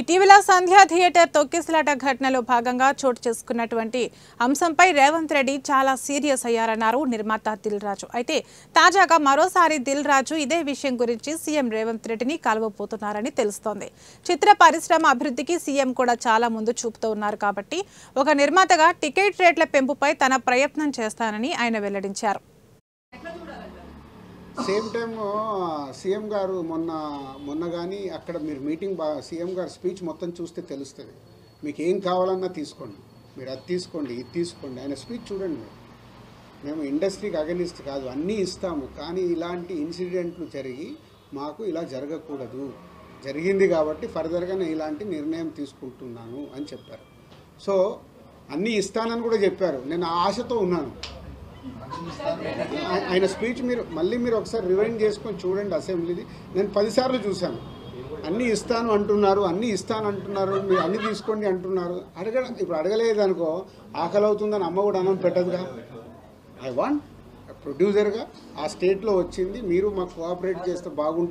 ఇటీవల సంధ్యా థియేటర్ తొక్కిసలాట ఘటనలో భాగంగా చోటు చేసుకున్నటువంటి అంశంపై రేవంత్ రెడ్డి చాలా సీరియస్ అయ్యారన్నారు నిర్మాత దిల్ రాజు. అయితే తాజాగా మరోసారి దిల్ రాజు ఇదే విషయం గురించి సీఎం రేవంత్ రెడ్డిని కలవబోతున్నారని తెలుస్తోంది. చిత్ర పరిశ్రమ అభివృద్ధికి సీఎం కూడా చాలా ముందు చూపుతూ ఉన్నారు కాబట్టి ఒక నిర్మాతగా టికెట్ రేట్ల పెంపుపై తన ప్రయత్నం చేస్తానని ఆయన వెల్లడించారు. సేమ్ టైం సీఎం గారు మొన్న కానీ అక్కడ మీరు మీటింగ్ సీఎం గారు స్పీచ్ మొత్తం చూస్తే తెలుస్తుంది. మీకు ఏం కావాలన్నా తీసుకోండి, మీరు అది తీసుకోండి, ఇది తీసుకోండి, ఆయన స్పీచ్ చూడండి. మేము ఇండస్ట్రీకి అగనిస్ట్ కాదు, అన్నీ ఇస్తాము, కానీ ఇలాంటి ఇన్సిడెంట్లు జరిగి మాకు ఇలా జరగకూడదు, జరిగింది కాబట్టి ఫర్దర్గా నేను ఇలాంటి నిర్ణయం తీసుకుంటున్నాను అని చెప్పారు. సో అన్నీ ఇస్తానని కూడా చెప్పారు. నేను ఆశతో ఉన్నాను. ఆయన స్పీచ్ మీరు ఒకసారి రివైండ్ చేసుకొని చూడండి అసెంబ్లీది. నేను 10 సార్లు చూశాను. అన్నీ ఇస్తాను అంటున్నారు, అన్నీ ఇస్తాను అంటున్నారు, మీరు అన్నీ తీసుకోండి అంటున్నారు. ఇప్పుడు అడగలేదనుకో ఆకలి అవుతుందని అమ్మ కూడా అన్నం పెట్టదుగా. ఐ వాంట్ ప్రొడ్యూసర్గా ఆ స్టేట్లో వచ్చింది, మీరు మాకు కోఆపరేట్ చేస్తే బాగుంటుంది.